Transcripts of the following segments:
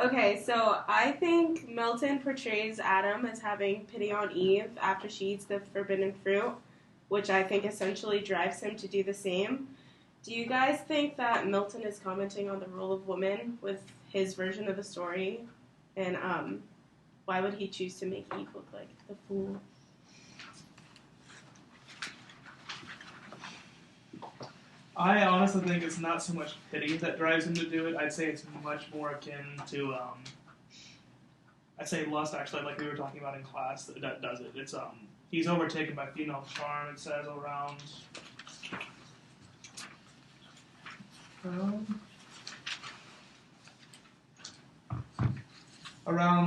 Okay, so I think Milton portrays Adam as having pity on Eve after she eats the forbidden fruit, which I think essentially drives him to do the same. Do you guys think that Milton is commenting on the role of woman with his version of the story? And why would he choose to make Eve look like the fool? I honestly think it's not so much pity that drives him to do it. I'd say it's much more akin to, I'd say lust, actually, like we were talking about in class, that does it. It's, he's overtaken by female charm, it says, around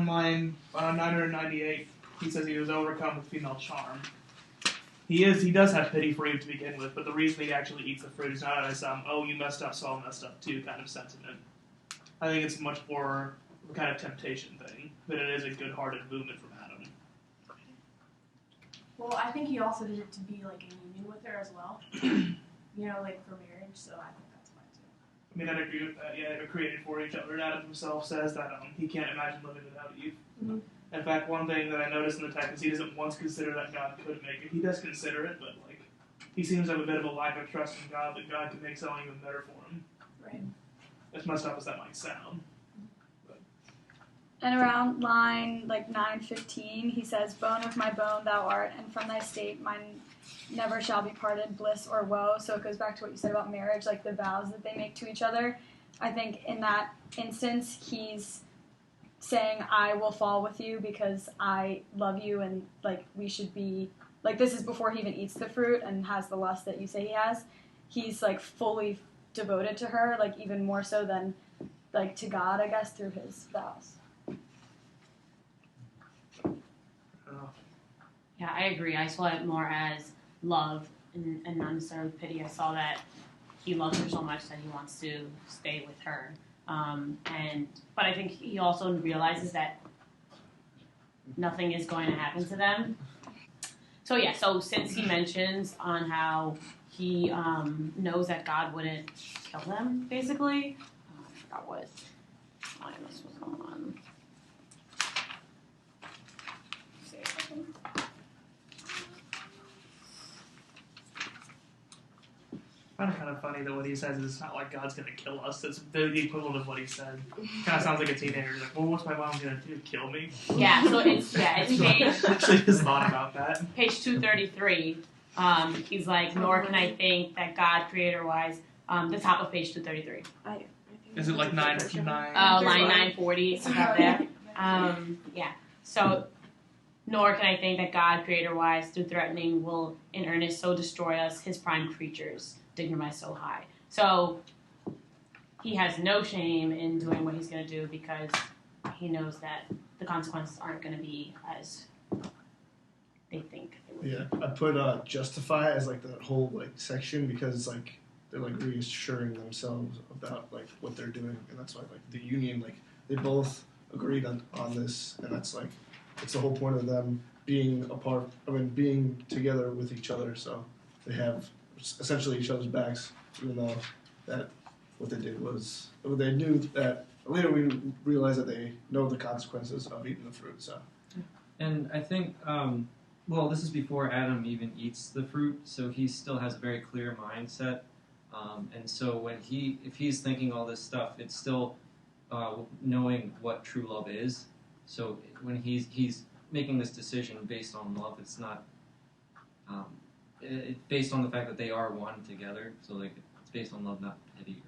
line 998, he says he was overcome with female charm. He does have pity for Eve to begin with, but the reason he actually eats the fruit is not as oh, you messed up, so I'll mess up too kind of sentiment. I think it's much more a kind of temptation thing than it is a good-hearted movement from Adam. Well, I think he also did it to be like in union with her as well. Like for marriage, so I think that's why too. I mean, I'd agree with that. Yeah, they're created for each other. Adam himself says that he can't imagine living without Eve. Mm-hmm. In fact, one thing that I noticed in the text is he doesn't once consider that God could make it. He does consider it, but he seems to have a bit of a lack of trust in God that God could make something even better for him. Right. As messed up as that might sound. But. And around line 9:15, he says, "Bone of my bone thou art, and from thy state mine never shall be parted, bliss or woe." So it goes back to what you said about marriage, like the vows that they make to each other. I think in that instance, he's saying, I will fall with you because I love you, and we should be this is before he even eats the fruit and has the lust that you say he has. He's fully devoted to her, even more so than to God, I guess, through his vows. Yeah, I agree. I saw it more as love and not necessarily pity. I saw that he loves her so much that he wants to stay with her. But I think he also realizes that nothing is going to happen to them. So since he mentions on how he knows that God wouldn't kill them, basically, I forgot what line this was on. I find it kind of funny that what he says is it's not like God's going to kill us. It's the equivalent of what he said. Kind of sounds like a teenager. Like, well, what's my mom going to do? Kill me? Yeah, so it's page... actually just thought about that. Page 233. He's like, nor can I think that God, creator-wise... the top of page 233. Is it like 9? Line 940, about there. Yeah. So, nor can I think that God, creator-wise, through threatening, will in earnest so destroy us, his prime creatures, dignify so high. So, he has no shame in doing what he's going to do because he knows that the consequences aren't going to be as they think they will be. Yeah, I put justify as that whole section because they're reassuring themselves about what they're doing, and that's why the union they both agreed on this, and that's it's the whole point of them being apart. I mean, being together with each other, so they have essentially each other's backs, even though that what they did was they knew that. Later we realized that they know the consequences of eating the fruit. So, and I think this is before Adam even eats the fruit, so he still has a very clear mindset. And so if he's thinking all this stuff, it's still knowing what true love is. So when he's making this decision based on love, it's not it's based on the fact that they are one together. So it's based on love, not pity.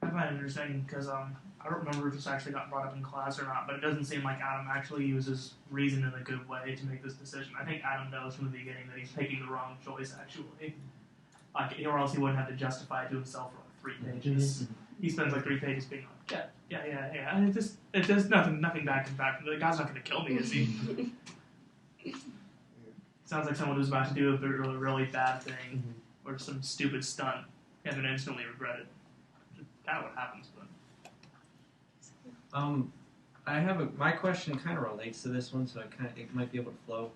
I find it interesting because I don't remember if this actually got brought up in class or not, but it doesn't seem like Adam actually uses reason in a good way to make this decision. I think Adam knows from the beginning that he's making the wrong choice, actually. Or else he wouldn't have to justify it to himself for 3 pages. He spends 3 pages being yeah. And it does nothing bad comes back from it. God's not going to kill me, is he? Sounds like someone who's about to do a really, really bad thing or some stupid stunt and then instantly regret it. Kind of what happens, but. My question kind of relates to this one, so it might be able to flow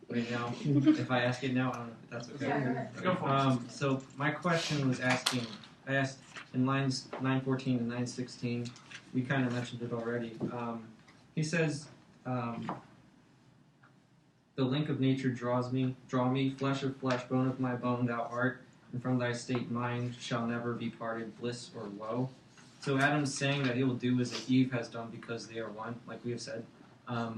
right now. If I ask it now, I don't know if that's okay. Yeah, go for it. So my question was asking, I asked in lines 914 to 916. We kind of mentioned it already. He says, "The link of nature draw me, flesh of flesh, bone of my bone, thou art, and from thy state mine shall never be parted, bliss or woe." So Adam's saying that he will do as Eve has done because they are one, like we have said.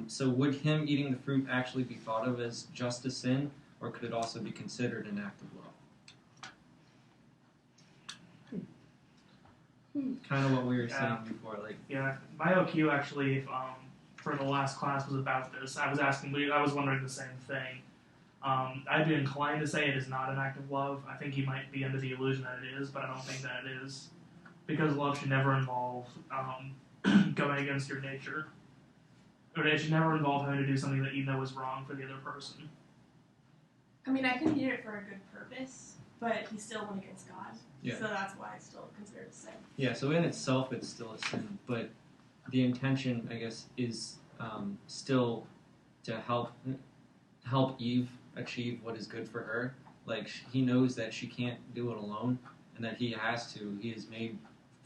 So would him eating the fruit actually be thought of as just a sin, or could it also be considered an act of love? Kind of what we were saying before, like my OQ actually, for the last class was about this. I was wondering the same thing. I'd be inclined to say it is not an act of love. I think he might be under the illusion that it is, but I don't think that it is, because love should never involve going against your nature, or it should never involve having to do something that you know is wrong for the other person. I mean, I can hear it for a good purpose, but he still went against God. Yeah. So that's why it's still considered a sin. Yeah, so in itself it's still a sin, but the intention, I guess, is still to help Eve achieve what is good for her. Like, he knows that she can't do it alone, and that he has to. He is made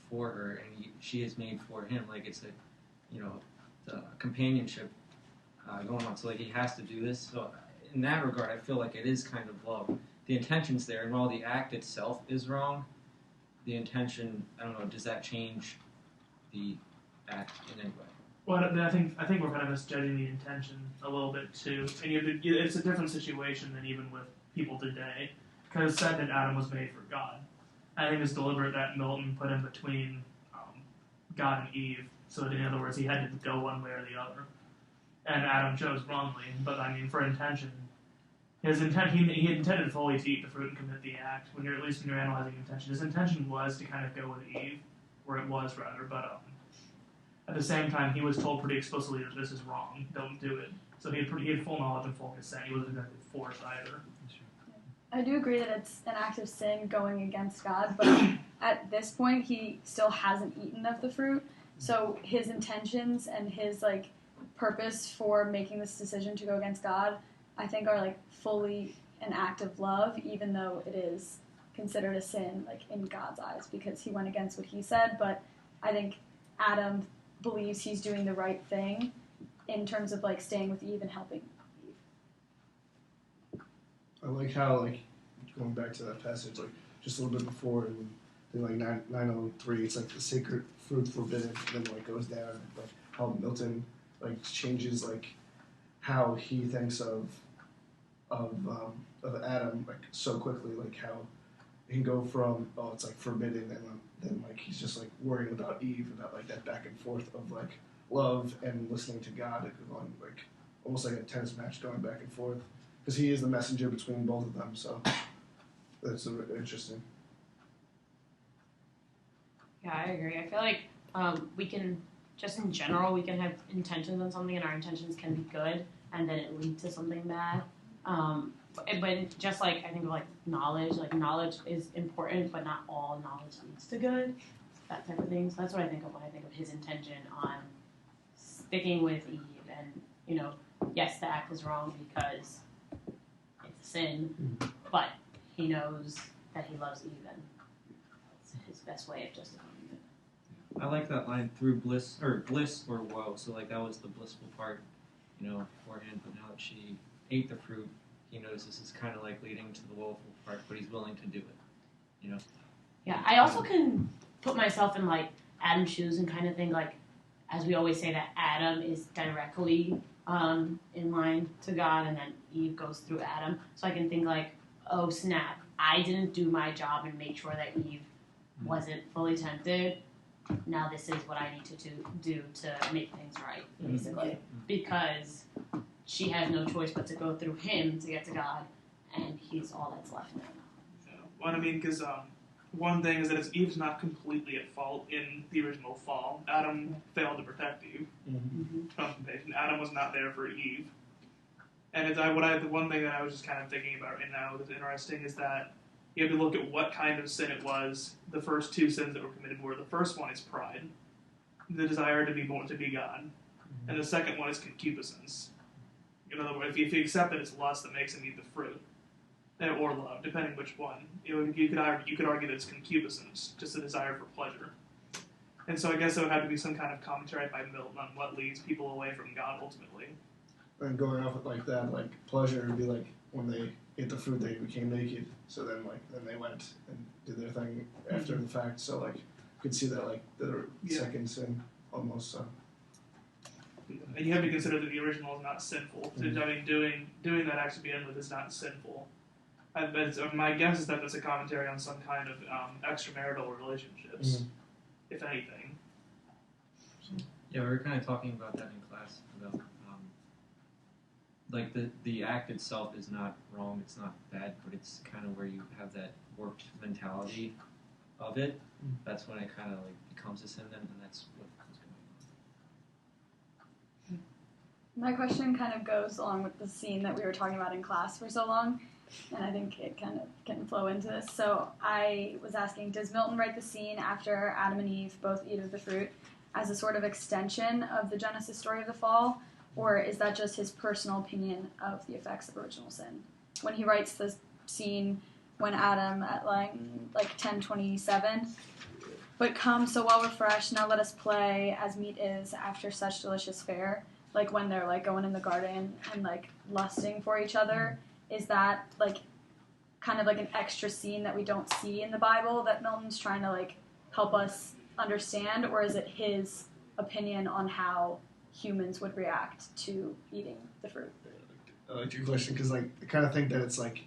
for her, and she is made for him. Like, it's the companionship going on. So, like, he has to do this. So, in that regard, I feel like it is kind of love. The intention's there, and while the act itself is wrong, the intention, I don't know, does that change the act in any way? Well, I think we're kind of misjudging the intention a little bit too, and it's a different situation than even with people today, because it said that Adam was made for God. I think it's deliberate that Milton put him between God and Eve, so that, in other words, he had to go one way or the other, and Adam chose wrongly. But I mean, for intention, he intended fully to eat the fruit and commit the act. When you're analyzing intention, his intention was to kind of go with Eve, where it was rather, but at the same time, he was told pretty explicitly that this is wrong, don't do it. So he had full knowledge and full consent. He wasn't exactly forced either. I do agree that it's an act of sin going against God, but at this point, he still hasn't eaten of the fruit. So his intentions and his purpose for making this decision to go against God, I think, are fully an act of love, even though it is considered a sin in God's eyes, because he went against what he said. But I think Adam believes he's doing the right thing in terms of staying with Eve and helping Eve. I like how going back to that passage, just a little bit before, in 903, it's the sacred fruit forbidden, and then goes down, how Milton changes how he thinks of Adam so quickly, how he can go from it's forbidden, and then he's just worrying about Eve, about that back and forth of love and listening to God, going almost like a tennis match going back and forth, because he is the messenger between both of them. So that's interesting. Yeah, I agree. I feel like we can, just in general, we can have intentions on something, and our intentions can be good, and then it leads to something bad. But just I think of knowledge. Knowledge is important, but not all knowledge leads to good. That type of thing. So that's what I think of when I think of his intention on sticking with Eve. And yes, the act is wrong because it's a sin, but he knows that he loves Eve, and it's his best way of justifying it. I like that line, through bliss or woe. So that was the blissful part, beforehand. But now that she ate the fruit, he knows this is kind of leading to the woeful part, but he's willing to do it. Yeah, I also can put myself in Adam's shoes and kind of think as we always say that Adam is directly in line to God, and then Eve goes through Adam. So I can think oh snap, I didn't do my job and make sure that Eve wasn't fully tempted. Now this is what I need to do to make things right, basically, because she has no choice but to go through him to get to God, and he's all that's left now. Yeah. Well, I mean, because one thing is that Eve's not completely at fault in the original fall. Adam failed to protect Eve. Adam was not there for Eve. And the one thing that I was just kind of thinking about right now that's interesting is that you have to look at what kind of sin it was. The first two sins that were committed were, the first one is pride, the desire to be God, and the second one is concupiscence. In other words, if you accept that it's lust that makes him eat the fruit, or love, depending which one. You could argue that it's concupiscence, just a desire for pleasure. And so I guess there would have to be some kind of commentary by Milton on what leads people away from God ultimately. And going off it like that, like pleasure would be like when they ate the fruit, they became naked. So then they went and did their thing after the fact. So like you could see that like the second sin almost. So. And you have to consider that the original is not sinful. Mm-hmm. I mean, doing that act to begin with is not sinful. My guess is that that's a commentary on some kind of extramarital relationships, if anything. Yeah, we were kind of talking about that in class about like the act itself is not wrong, it's not bad, but it's kind of where you have that warped mentality of it. That's when it kind of like becomes a sin, and that's what was going on. My question kind of goes along with the scene that we were talking about in class for so long, and I think it kind of can flow into this. So I was asking, does Milton write the scene after Adam and Eve both eat of the fruit as a sort of extension of the Genesis story of the fall, or is that just his personal opinion of the effects of original sin? When he writes the scene when Adam at like 10:27, but come so well refreshed, now let us play as meat is after such delicious fare. Like when they're like going in the garden and like lusting for each other, is that like kind of like an extra scene that we don't see in the Bible that Milton's trying to like help us understand, or is it his opinion on how humans would react to eating the fruit? I like your question because like I kind of think that it's like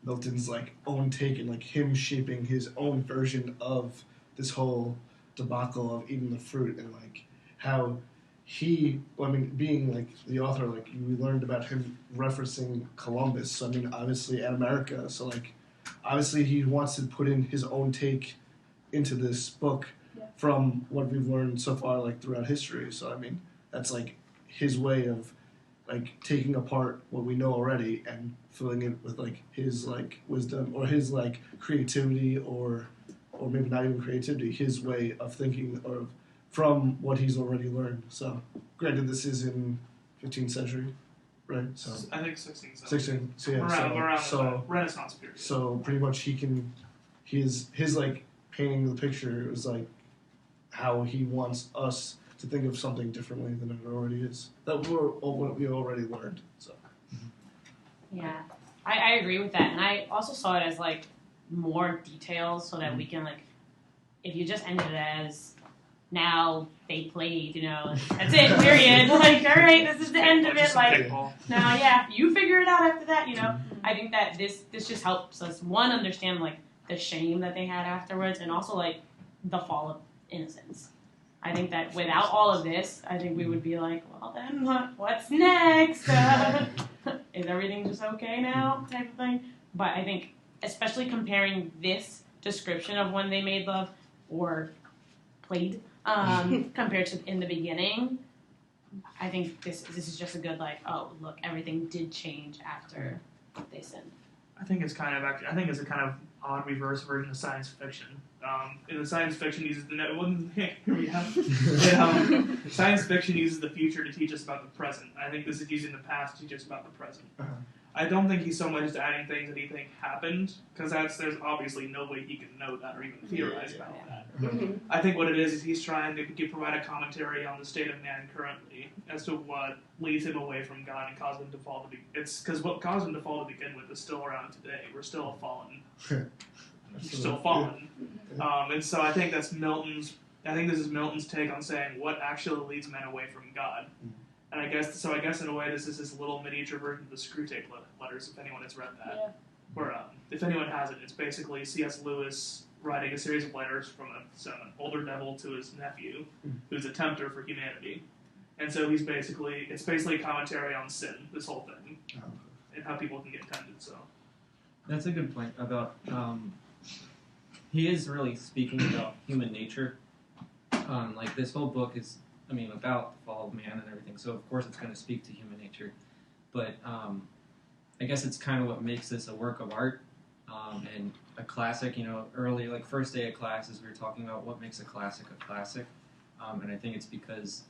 Milton's like own take and like him shaping his own version of this whole debacle of eating the fruit, and like how being like the author, like we learned about him referencing Columbus. So I mean, obviously at America. So like, obviously he wants to put in his own take into this book from what we've learned so far, like throughout history. So I mean, that's like his way of like taking apart what we know already and filling it with like his like wisdom or his like creativity or maybe not even creativity, his way of thinking or from what he's already learned. So, granted, this is in 15th century, right? So I think 16th century. 16. So yeah, around so Renaissance period. So pretty much his like painting the picture is like how he wants us to think of something differently than it already is. That we already learned. So. Yeah, I agree with that, and I also saw it as like more details so that we can like, if you just ended it as now they played, that's it, period. Like, all right, this is the end of it. Like, now, yeah, you figure it out after that. I think that this just helps us understand like the shame that they had afterwards, and also like the fall of innocence. I think that without all of this, I think we would be like, well, then what's next? Is everything just okay now? Type of thing. But I think, especially comparing this description of when they made love or played compared to in the beginning, I think this is just a good like, oh look, everything did change after they sinned. I think it's a kind of odd reverse version of science fiction. In the science fiction uses science fiction uses the future to teach us about the present. I think this is using the past to teach us about the present. I don't think he's so much just adding things that he thinks happened, because there's obviously no way he can know that or even theorize about that. I think what it is he's trying to provide a commentary on the state of man currently as to what leads him away from God and caused him to fall. It's because what caused him to fall to begin with is still around today. We're still fallen. Still fallen. And so I think this is Milton's take on saying what actually leads men away from God. And I guess in a way this is his little miniature version of the Screwtape Letters, if anyone has read that. Yeah. Where, if anyone hasn't, it's basically C.S. Lewis writing a series of letters from an older devil to his nephew, who's a tempter for humanity. And so it's basically a commentary on sin, this whole thing, and how people can get tempted. So that's a good point about. He is really speaking about human nature. Like this whole book is, about the fall of man and everything. So of course it's going to speak to human nature, but I guess it's kind of what makes this a work of art and a classic. Early like first day of classes we were talking about what makes a classic, and I think it's because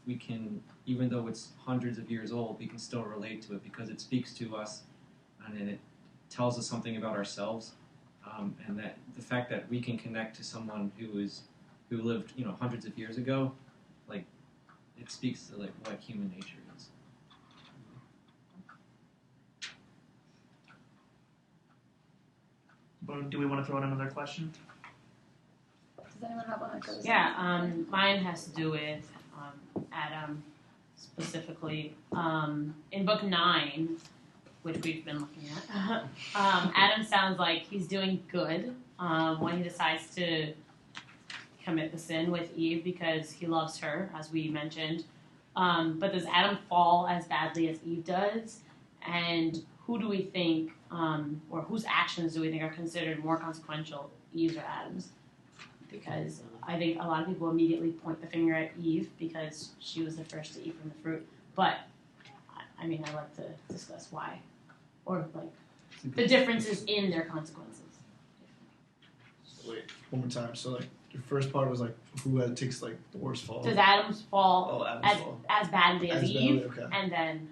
we can, even though it's hundreds of years old, we can still relate to it because it speaks to us, and tells us something about ourselves, and that the fact that we can connect to someone who lived hundreds of years ago, like it speaks to like what human nature is. But do we want to throw in another question? Does anyone have one that goes? Yeah, mine has to do with Adam specifically. In book 9, which we've been looking at, Adam sounds like he's doing good when he decides to commit the sin with Eve because he loves her, as we mentioned. But does Adam fall as badly as Eve does? And who do we think, or whose actions do we think are considered more consequential, Eve's or Adam's? Because I think a lot of people immediately point the finger at Eve because she was the first to eat from the fruit. But, I mean, I'd like to discuss why. Or, like, the differences in their consequences. Wait, one more time. So, like, your first part was, like, who takes, like, the worst fall? Does Adam's fall Adam's fall. as badly as Eve? Okay. And then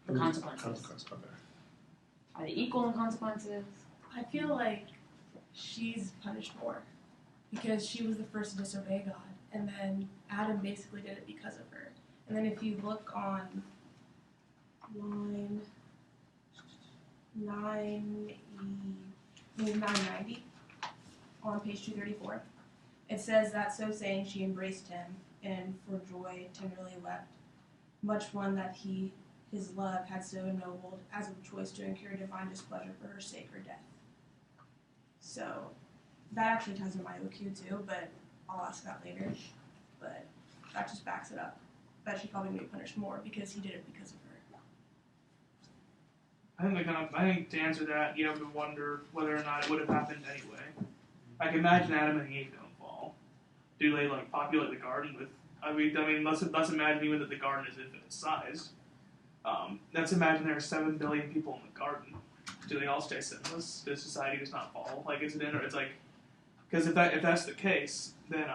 the consequences. Okay. Are they equal in consequences? I feel like she's punished more because she was the first to disobey God, and then Adam basically did it because of her. And then if you look on line 990 on page 234, it says that so saying she embraced him and for joy tenderly wept, much one that his love had so ennobled as of choice to incur divine displeasure for her sake or death. So that actually ties into my OQ too, but I'll ask that later. But that just backs it up. That she probably be punished more because he did it because of her. I think to answer that, you have to wonder whether or not it would have happened anyway. Like, imagine Adam and Eve don't fall. Do they, like, populate the garden with... I mean, let's imagine even that the garden is infinite sized. Let's imagine there are 7 billion people in the garden. Do they all stay sinless? Does society just not fall? Like, it's like... Because if that's the case, then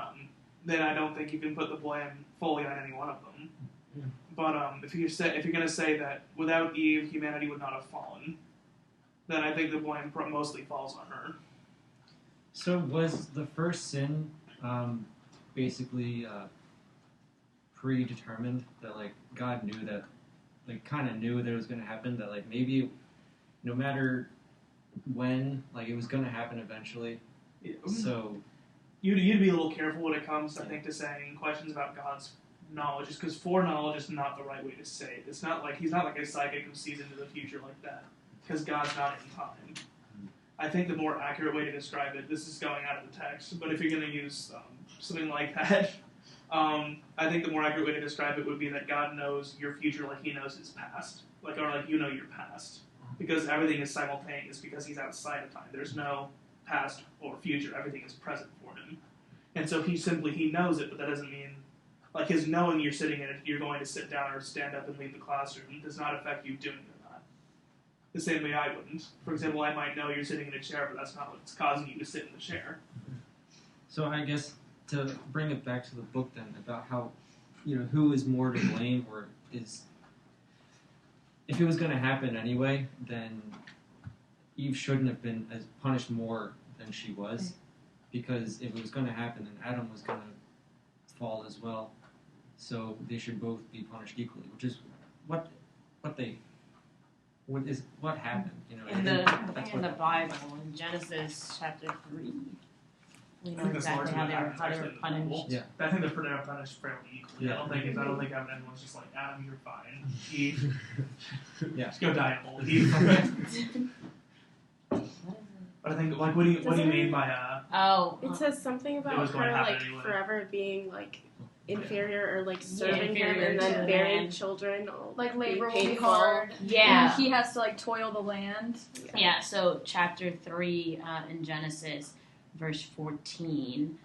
I don't think you can put the blame fully on any one of them. Yeah. But if you're going to say that without Eve, humanity would not have fallen, then I think the blame mostly falls on her. So was the first sin basically predetermined, that like God knew that, like kind of knew that it was going to happen, that like maybe no matter when, like it was going to happen eventually? Yeah. So You'd be a little careful when it comes, I think, to saying questions about God's knowledge, just because foreknowledge is not the right way to say it. It's not like he's not like a psychic who sees into the future like that, because God's not in time. I think the more accurate way to describe it, this is going out of the text, but if you're going to use something like that, I think the more accurate way to describe it would be that God knows your future like he knows his past, or like you know your past, because everything is simultaneous, because he's outside of time. There's no past or future, everything is present for him. And so he knows it, but that doesn't mean, like his knowing you're sitting in it, you're going to sit down or stand up and leave the classroom does not affect you doing it or not. The same way I wouldn't. For example, I might know you're sitting in a chair, but that's not what's causing you to sit in the chair. So I guess to bring it back to the book then, about how, who is more to blame, or is, if it was going to happen anyway, then Eve shouldn't have been as punished more than she was, because if it was going to happen, then Adam was going to fall as well. So they should both be punished equally, which is what happened. In the Bible, in Genesis chapter 3, we know exactly how they were punished. Yeah. I think they're punished fairly equally. Yeah. I don't think everyone's just like, Adam, you're fine. Eve, yeah, just go die in a hole. Eve. But I think, like, what do you mean by It says something it about was going her to happen like anyway. forever being like inferior or like serving him, inferior and to then the bearing man. children. Like labor will be painful. hard. Yeah. And he has to like toil the land. Yeah, so chapter 3 in Genesis, verse 14,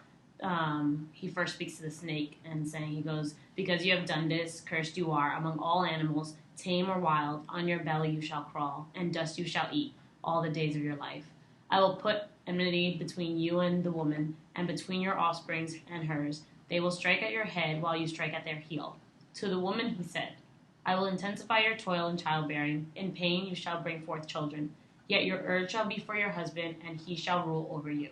he first speaks to the snake and saying, he goes, "Because you have done this, cursed you are among all animals, tame or wild, on your belly you shall crawl, and dust you shall eat all the days of your life. I will put enmity between you and the woman, and between your offsprings and hers. They will strike at your head while you strike at their heel. To the woman he said, I will intensify your toil in childbearing. In pain you shall bring forth children. Yet your urge shall be for your husband, and he shall rule over you.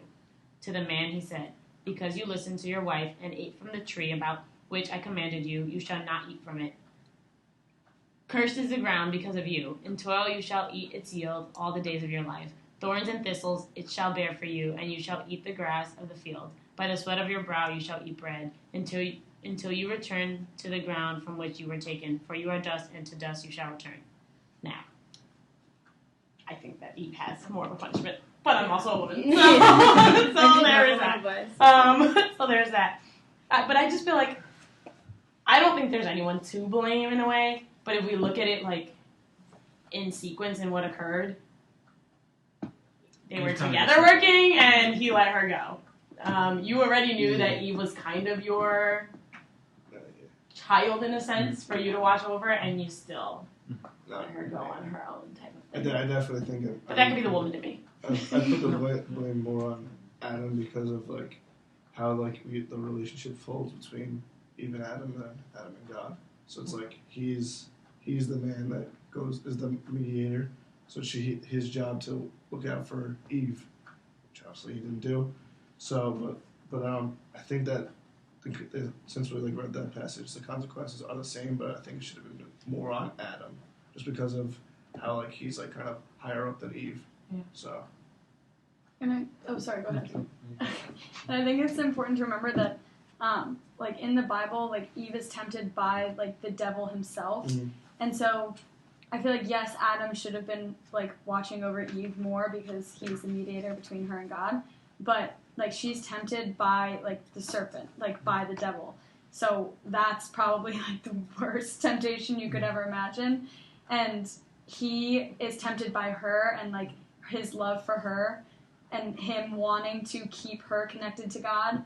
To the man he said, because you listened to your wife and ate from the tree about which I commanded you, you shall not eat from it. Cursed is the ground because of you. In toil you shall eat its yield all the days of your life. Thorns and thistles it shall bear for you, and you shall eat the grass of the field. By the sweat of your brow you shall eat bread, until you return to the ground from which you were taken, for you are dust, and to dust you shall return. Now, I think that Eve has more of a punishment, but I'm also a woman, so there is that. So there's that. But I just feel like I don't think there's anyone to blame in a way. But if we look at it like in sequence and what occurred, they were together working, and he let her go. You already knew that Eve was kind of your child in a sense for you to watch over, and you still let her go on her own type of thing. I definitely think but that could be the woman to me. I put the blame more on Adam because of like how like the relationship folds between Eve and Adam and God. So it's like he's the man that is the mediator. So his job to look out for Eve, which obviously he didn't do. So, but I think that since we like read that passage, the consequences are the same. But I think it should have been more on Adam, just because of how like he's like kind of higher up than Eve. Yeah. So. Sorry, go ahead. I think it's important to remember that, like in the Bible, like Eve is tempted by like the devil himself, and so I feel like yes, Adam should have been like watching over Eve more because he's the mediator between her and God, but like she's tempted by like the serpent, like by the devil. So that's probably like the worst temptation you could ever imagine, and he is tempted by her and like his love for her and him wanting to keep her connected to God.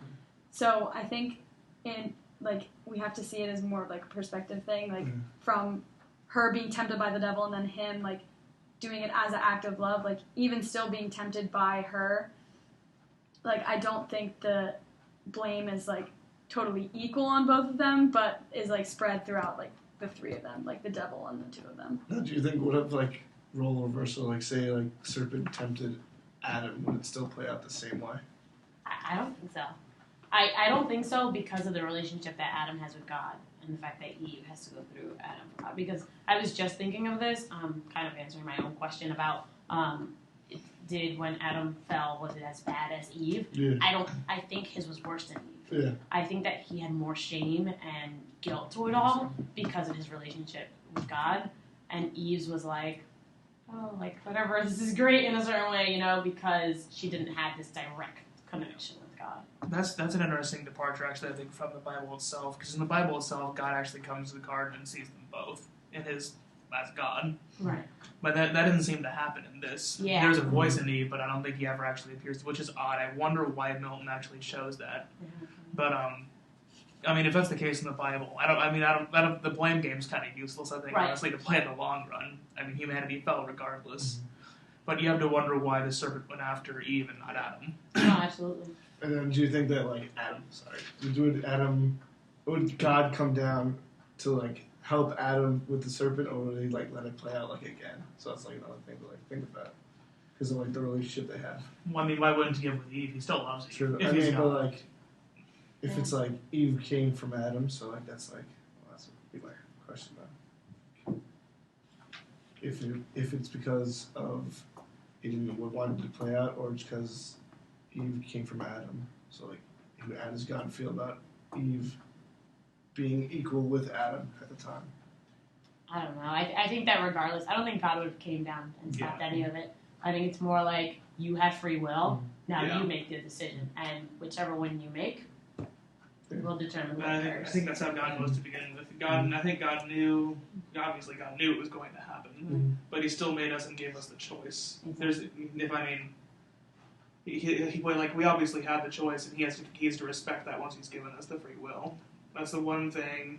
So I think we have to see it as more of like a perspective thing, like from her being tempted by the devil and then him like doing it as an act of love, like even still being tempted by her. Like I don't think the blame is like totally equal on both of them, but is like spread throughout like the three of them, like the devil and the two of them. Now, do you think would have like role reversal, like say like serpent tempted Adam, would it still play out the same way? I don't think so. I don't think so because of the relationship that Adam has with God and the fact that Eve has to go through Adam for God. Because I was just thinking of this, kind of answering my own question about when Adam fell, was it as bad as Eve? Yeah. I think his was worse than Eve. Yeah. I think that he had more shame and guilt to it all because of his relationship with God. And Eve's was like, oh, like, whatever, this is great in a certain way, you know, because she didn't have this direct connection with God. That's an interesting departure, actually, I think, from the Bible itself, because in the Bible itself, God actually comes to the garden and sees them both as God. Right. But that didn't seem to happen in this. Yeah. There's a voice in Eve, but I don't think he ever actually appears, which is odd. I wonder why Milton actually shows that. But, I mean, if that's the case in the Bible, the blame game's kind of useless, I think, honestly, to play in the long run. I mean, humanity fell regardless. But you have to wonder why the serpent went after Eve and not Adam. No, absolutely. And then do you think that like would God come down to like help Adam with the serpent, or would he like let it play out like again? So that's like another thing to like think about because of like the relationship they have. Well, I mean, why wouldn't he give with Eve? He still loves Eve. True. If I he's mean, God. but like if it's like Eve came from Adam, so like that's like that's would be my question though. If it's because of he didn't want it to play out, or just because Eve came from Adam, so like how does God feel about Eve being equal with Adam at the time? I don't know. I think that regardless, I don't think God would have came down and stopped any of it. I think it's more like you had free will, now you make the decision, and whichever one you make will determine what I think that's how God was to begin with. I think God knew it was going to happen, but he still made us and gave us the choice. We obviously had the choice, and he has to respect that once he's given us the free will. That's the one thing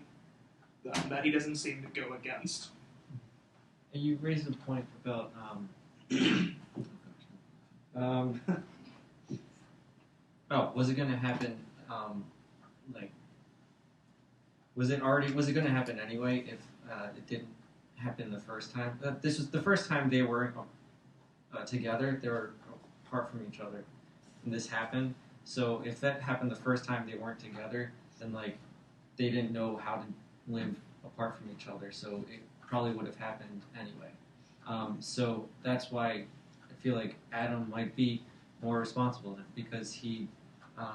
that he doesn't seem to go against. And you raised a point about was it going to happen? Was it going to happen anyway if it didn't happen the first time? This was the first time they were together. They were apart from each other, and this happened. So if that happened the first time they weren't together, then like they didn't know how to live apart from each other. So it probably would have happened anyway. So that's why I feel like Adam might be more responsible then, because he. Gosh,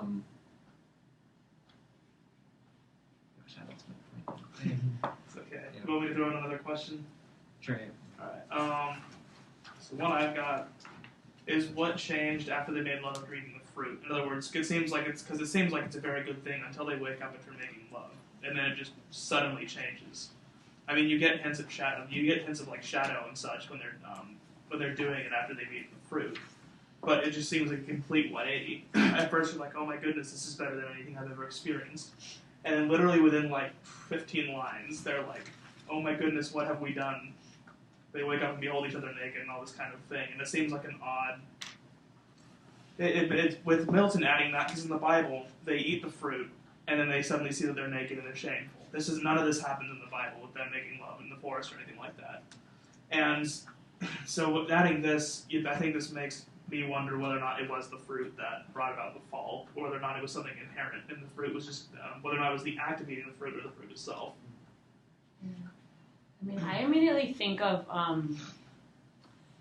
I lost my point. It's okay. Yeah. You want me to throw in another question? Sure. Alright. So one I've got is what changed after they made love after eating the fruit. In other words, it seems like it's a very good thing until they wake up after making love, and then it just suddenly changes. I mean, you get hints of shadow. You get hints of like shadow and such when they're doing it after they've eaten the fruit. But it just seems like a complete 180. At first, you're like, oh my goodness, this is better than anything I've ever experienced. And then literally within like 15 lines, they're like, oh my goodness, what have we done? They wake up and behold each other naked and all this kind of thing. And it seems like an odd... with Milton adding that, because in the Bible, they eat the fruit, and then they suddenly see that they're naked and they're shameful. None of this happens in the Bible with them making love in the forest or anything like that. And so with adding this, I think this makes me wonder whether or not it was the fruit that brought about the fall, or whether or not it was something inherent in the fruit, was just whether or not it was the act of eating the fruit or the fruit itself. I mean, I immediately think of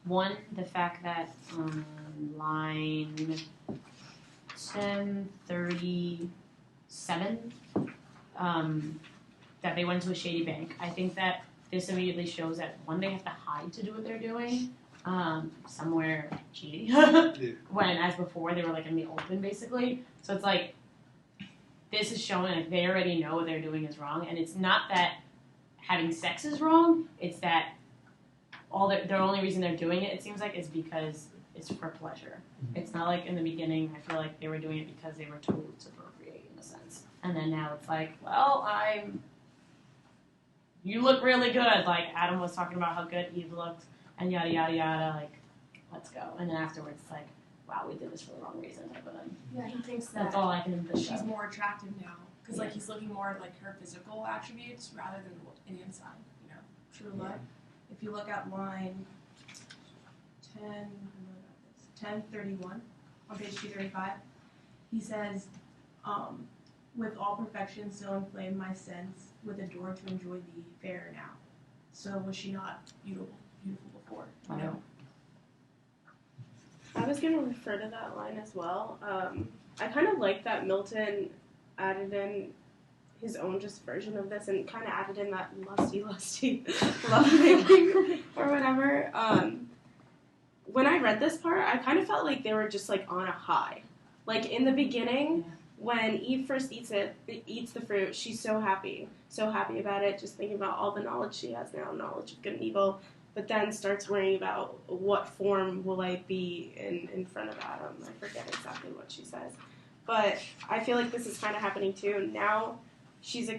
one, the fact that line 1037, that they went to a shady bank. I think that this immediately shows that one, they have to hide to do what they're doing, somewhere cheating. When, as before, they were like in the open, basically. So it's like this is showing like they already know what they're doing is wrong, and it's not that having sex is wrong. It's that the only reason they're doing it seems like, is because it's for pleasure. Mm-hmm. It's not like in the beginning, I feel like they were doing it because they were told to procreate in a sense. And then now it's like, well, you look really good. Like Adam was talking about how good Eve looked and yada, yada, yada. Like, let's go. And then afterwards it's like, wow, we did this for the wrong reason. But then, yeah, he thinks that that's all I can think she's of. more attractive now. Because like he's looking more at like her physical attributes rather than an inside, true love. If you look at line 1031 on page 235, he says, with all perfection so inflamed my sense, with a door to enjoy thee fairer now. So was she not beautiful before? I was going to refer to that line as well. I kind of like that Milton added in his own just version of this and kind of added in that lusty lovemaking or whatever. When I read this part, I kind of felt like they were just like on a high. Like in the beginning, when Eve first eats the fruit, she's so happy about it, just thinking about all the knowledge she has now, knowledge of good and evil, but then starts worrying about what form will I be in front of Adam. I forget exactly what she says. But I feel like this is kind of happening too. Now she's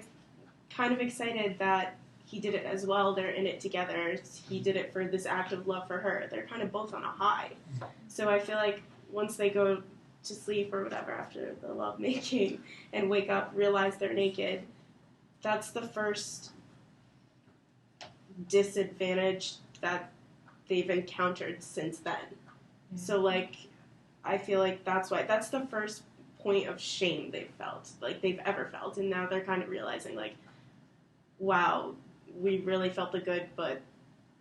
kind of excited that he did it as well. They're in it together. He did it for this act of love for her. They're kind of both on a high. So I feel like once they go to sleep or whatever after the love making and wake up, realize they're naked, that's the first disadvantage that they've encountered since then. Yeah. So like, I feel like that's the first point of shame they've ever felt, and now they're kind of realizing like, wow, we really felt the good, but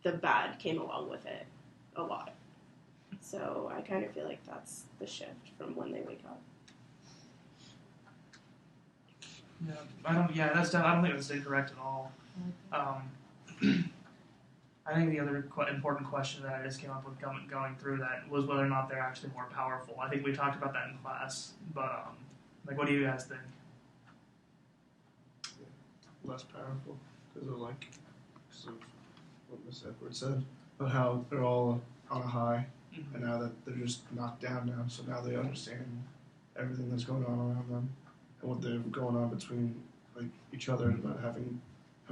the bad came along with it a lot. So I kind of feel like that's the shift from when they wake up. Yeah, I don't think that's incorrect at all. I think the other important question that I just came up with going through that was whether or not they're actually more powerful. I think we talked about that in class, but what do you guys think? Less powerful because of what Miss Edwards said about how they're all on a high, and now that they're just knocked down now, so now they understand everything that's going on around them and what they're going on between like each other, about having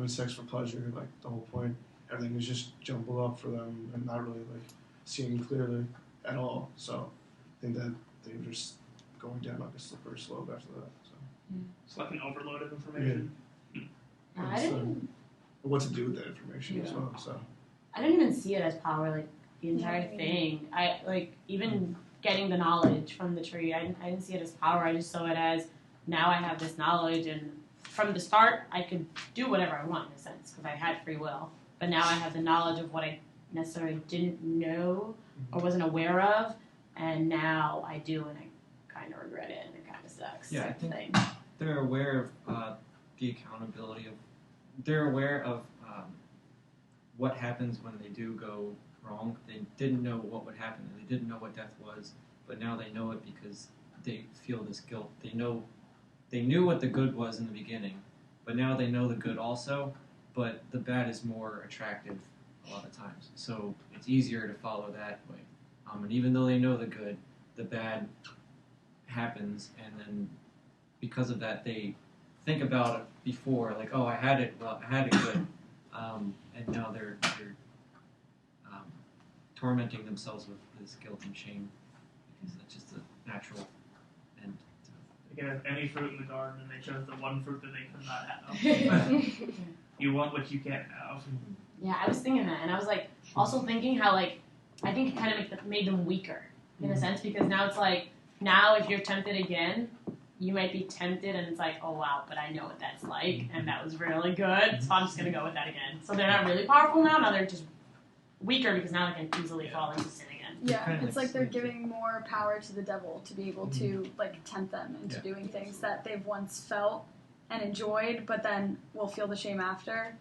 sex for pleasure. Like the whole point, everything is just jumbled up for them and not really like seeing clearly at all. So I think that they were just going down like a slippery slope after that. So it's like an overload of information. I didn't. What to do with that information as well. So I didn't even see it as power. Like the entire Yeah. thing. I like even getting the knowledge from the tree. I didn't see it as power. I just saw it as now I have this knowledge, and from the start I could do whatever I want in a sense because I had free will. But now I have the knowledge of what I necessarily didn't know or wasn't aware of, and now I do, and I kind of regret it, and it kind of sucks. Yeah, I type think thing. they're aware of the accountability of. They're aware of what happens when they do go wrong. They didn't know what would happen. They didn't know what death was, but now they know it because they feel this guilt. They know. They knew what the good was in the beginning, but now they know the good also. But the bad is more attractive a lot of times, so it's easier to follow that way. And even though they know the good, the bad happens, and then because of that, they think about it before, like, oh, I had it good, and now they're tormenting themselves with this guilt and shame because that's just a natural end. They can have any fruit in the garden, and they chose the one fruit that they could not have. You want what you can't have. Yeah, I was thinking that, and I was like, also thinking how like I think it kind of made them weaker in a sense because now it's like now if you're tempted again, you might be tempted, and it's like, oh wow, but I know what that's like, and that was really good, so I'm just gonna go with that again. So they're not really powerful now. Now they're just weaker because now they can easily fall into sin again. Yeah, Kinda it's like like they're sleep. giving more power to the devil to be able to like tempt them into Yeah. doing things that they've once felt and enjoyed, but then will feel the shame after.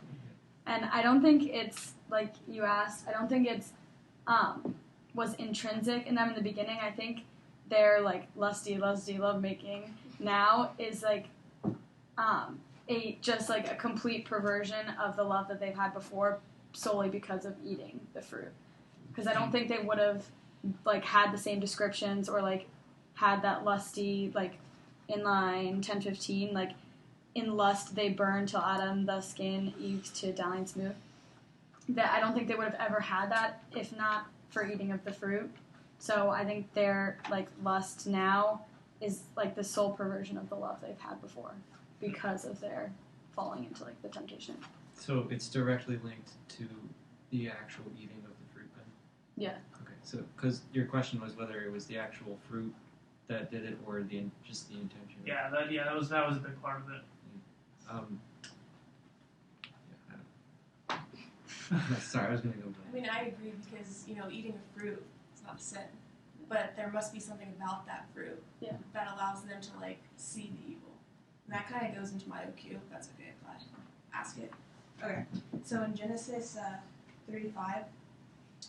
And I don't think it's like you asked. I don't think it's was intrinsic in them in the beginning. I think their like lusty lovemaking now is like just like a complete perversion of the love that they've had before solely because of eating the fruit. Because I don't think they would have like had the same descriptions or like had that lusty like in line 10:15 like in lust they burn till Adam the skin, Eve to dowling smooth. That I don't think they would have ever had that if not for eating of the fruit. So I think their like lust now is like the sole perversion of the love they've had before because of their falling into like the temptation. So it's directly linked to the actual eating of the fruit then? Yeah. Okay, so because your question was whether it was the actual fruit that did it or just the intention. Yeah, that was a big part of it. Sorry, I was going to go I mean, I agree because, eating a fruit is not a sin. But there must be something about that fruit that allows them to, see the evil. And that kind of goes into my OQ, if that's okay if I ask it. Okay. So in Genesis 35,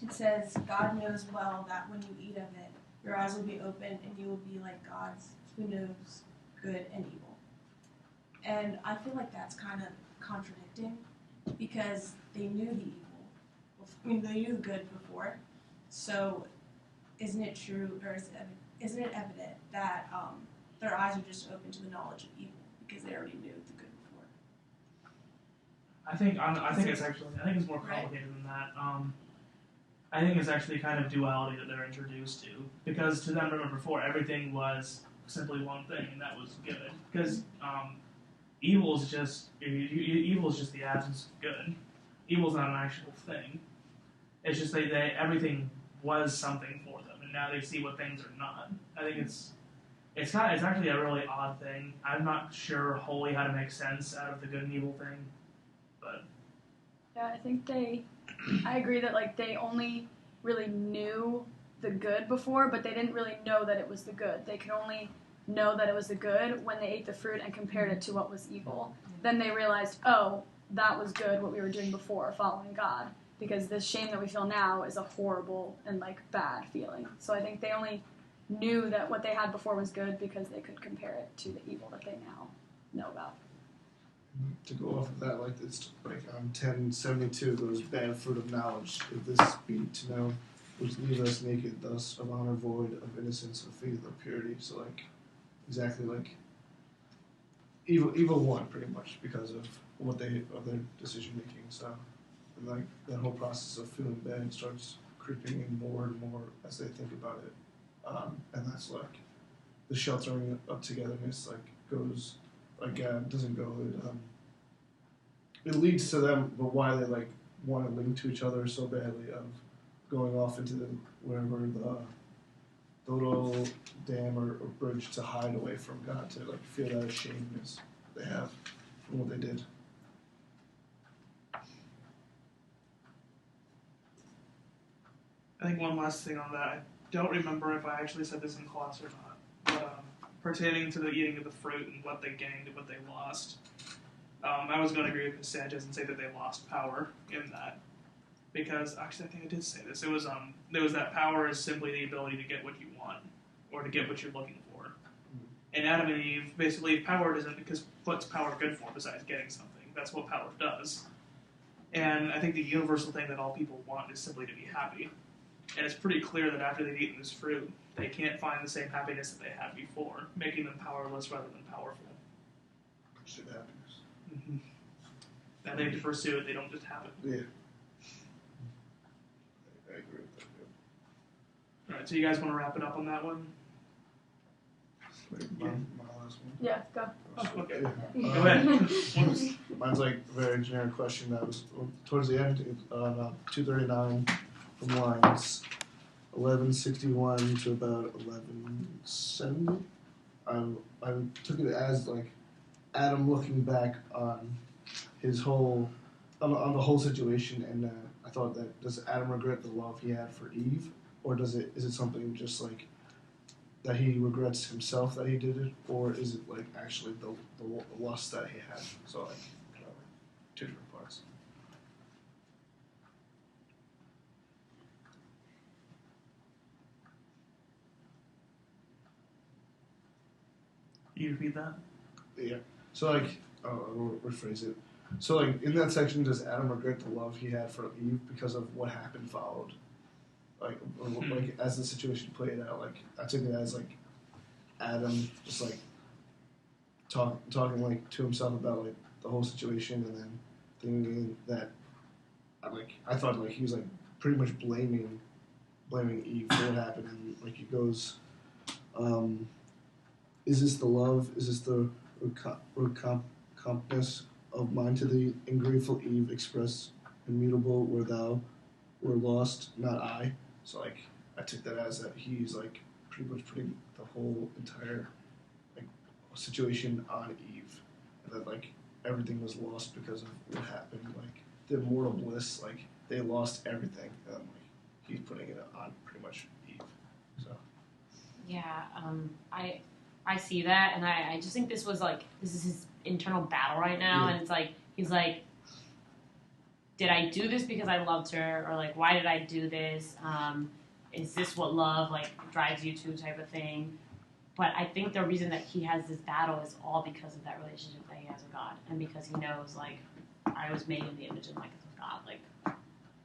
it says, God knows well that when you eat of it, your eyes will be open and you will be like gods who knows good and evil. And I feel like that's kind of contradicting because they knew the evil. They knew the good before. So isn't it true, or isn't it evident that their eyes are just open to the knowledge of evil because they already knew the good before? I think it's more complicated than that. I think it's actually kind of duality that they're introduced to because to them, remember before everything was simply one thing and that was good because evil is just the absence of good. Evil's not an actual thing. It's just they everything was something for them, and now they see what things are not. I think it's actually a really odd thing. I'm not sure wholly how to make sense out of the good and evil thing, but Yeah, I agree that they only really knew the good before, but they didn't really know that it was the good. They could only know that it was the good when they ate the fruit and compared it to what was evil. Then they realized, oh, that was good, what we were doing before, following God. Because the shame that we feel now is a horrible and bad feeling. So I think they only knew that what they had before was good because they could compare it to the evil that they now know about. To go off of that, it's 1072 goes bad fruit of knowledge. If this be to know, which leave us naked, thus of honor void, of innocence, of faith, of purity. So exactly evil won pretty much because of of their decision making. So. And that whole process of feeling bad starts creeping in more and more as they think about it, and that's the sheltering of togetherness goes doesn't go. It leads to them, but why they want to link to each other so badly of going off into wherever the little dam or bridge to hide away from God, to like feel that ashamedness they have from what they did. I think one last thing on that. I don't remember if I actually said this in class or not, but pertaining to the eating of the fruit and what they gained and what they lost, I was going to agree with Sanchez and say that they lost power in that. Because, actually, I think I did say this. It was that power is simply the ability to get what you want, or to get what you're looking for. And Adam and Eve, basically, power isn't, because what's power good for besides getting something? That's what power does. And I think the universal thing that all people want is simply to be happy. And it's pretty clear that after they've eaten this fruit, they can't find the same happiness that they had before, making them powerless rather than powerful. Pursue happiness. Mm-hmm. And they have to pursue it, they don't just have it. Yeah. I agree with that. Yeah. Alright, so you guys want to wrap it up on that one? Wait, my last one. Yeah, go. Oh, okay. Yeah. Go ahead. Mine's like a very generic question that was towards the end, on 239, from lines 1161 to about 1170. I took it as like Adam looking back on his whole, on the whole situation, and I thought that, does Adam regret the love he had for Eve, or is it something just like that he regrets himself that he did it, or is it like actually the lust that he had? So like kind of like two different parts. You repeat that? Yeah. So like, I'll rephrase it. So like in that section, does Adam regret the love he had for Eve because of what happened followed? Like, like as the situation played out, like I took it as like Adam just like talking like to himself about like the whole situation, and then thinking that I thought like he was like pretty much blaming Eve for what happened, and like he goes, is this the love? Is this the recompness of mine to the ungrateful Eve express immutable where thou were lost, not I? So like I took that as that he's like pretty much putting the whole entire like situation on Eve, and that like everything was lost because of what happened. Like the immortal bliss, like they lost everything, and like he's putting it on pretty much Eve. So Yeah, I see that, and I just think this is his internal battle right now, Yeah. and it's like he's like, did I do this because I loved her, or like why did I do this? Is this what love like drives you to, type of thing? But I think the reason that he has this battle is all because of that relationship that he has with God, and because he knows like I was made in the image and likeness of God. Like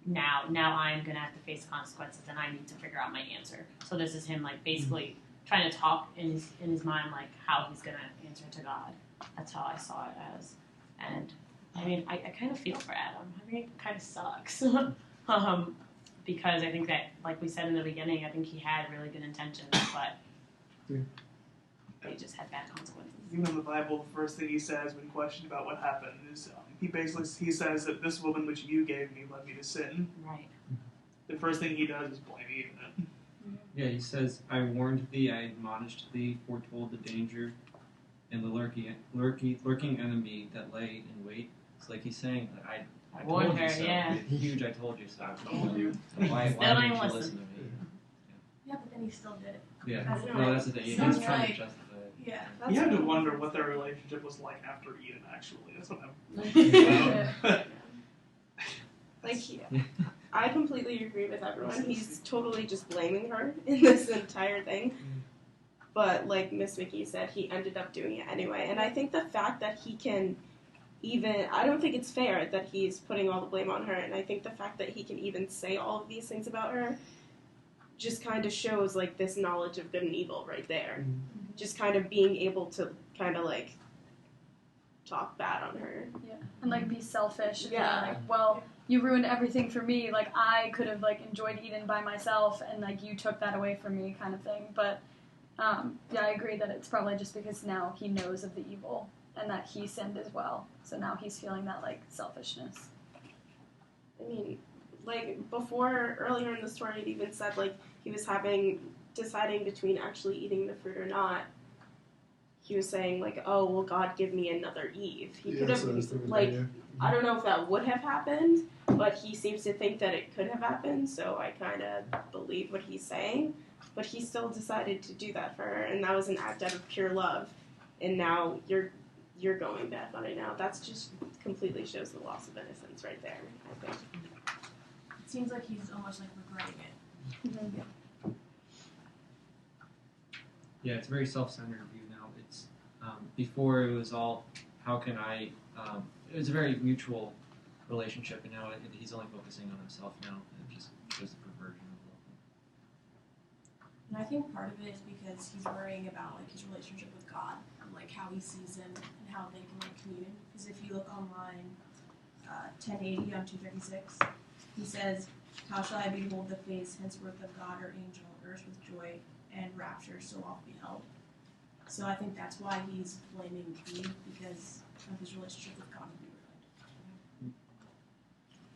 now I'm gonna have to face consequences, and I need to figure out my answer. So this is him like basically trying to talk in his mind like how he's gonna answer to God. That's how I saw it as. And I mean, I kind of feel for Adam. I think it kind of sucks. Because I think that, like we said in the beginning, I think he had really good intentions, but he just had bad consequences. Even in the Bible, the first thing he says when questioned about what happened is he says that this woman which you gave me led me to sin. Right. The first thing he does is blame Eve in it. Yeah, he says, I warned thee, I admonished thee, foretold the danger, and the lurking enemy that lay in wait. It's like he's saying, I warned told her, you so. yeah. Huge, I told you so. Told you. Why Still didn't ain't you listen. listen to me? Yeah, but then he still did it. Yeah, I don't no, know. that's the thing. He's Sounds trying to like- justify it. Yeah. You have to wonder what their relationship was like after Eden, actually. That's what I'm... Yeah. Like, I completely agree with everyone. He's totally just blaming her in this entire thing. But like Miss Mickey said, he ended up doing it anyway. And I think the fact that he can even, I don't think it's fair that he's putting all the blame on her. And I think the fact that he can even say all of these things about her just kind of shows like this knowledge of good and evil right there. Just kind of being able to kind of like talk bad on her. Yeah, and like be selfish. And Yeah. Like, well, you ruined everything for me. Like I could have like enjoyed Eden by myself, and like you took that away from me, kind of thing. But yeah, I agree that it's probably just because now he knows of the evil and that he sinned as well. So now he's feeling that like selfishness. I mean, like before earlier in the story, it even said like he was deciding between actually eating the fruit or not. He was saying like, "Oh, will God give me another Eve?" He could have like, I don't know if that would have happened, but he seems to think that it could have happened. So I kind of believe what he's saying. But he still decided to do that for her, and that was an act out of pure love. And now you're going back on it now. That's just completely shows the loss of innocence right there, I think. It seems like he's almost like regretting it. Mm-hmm. Yeah, it's a very self-centered view now. It's before it was all, how can I? It was a very mutual relationship, and now he's only focusing on himself now. It just shows the perversion of love. And I think part of it is because he's worrying about like his relationship with God and like how he sees him and how they can like commune. Because if you look online, 1080 on 236, he says, "How shall I behold the face henceforth of God or angel, erst with joy and rapture so oft beheld?" So I think that's why he's blaming Eve, because of his relationship with God and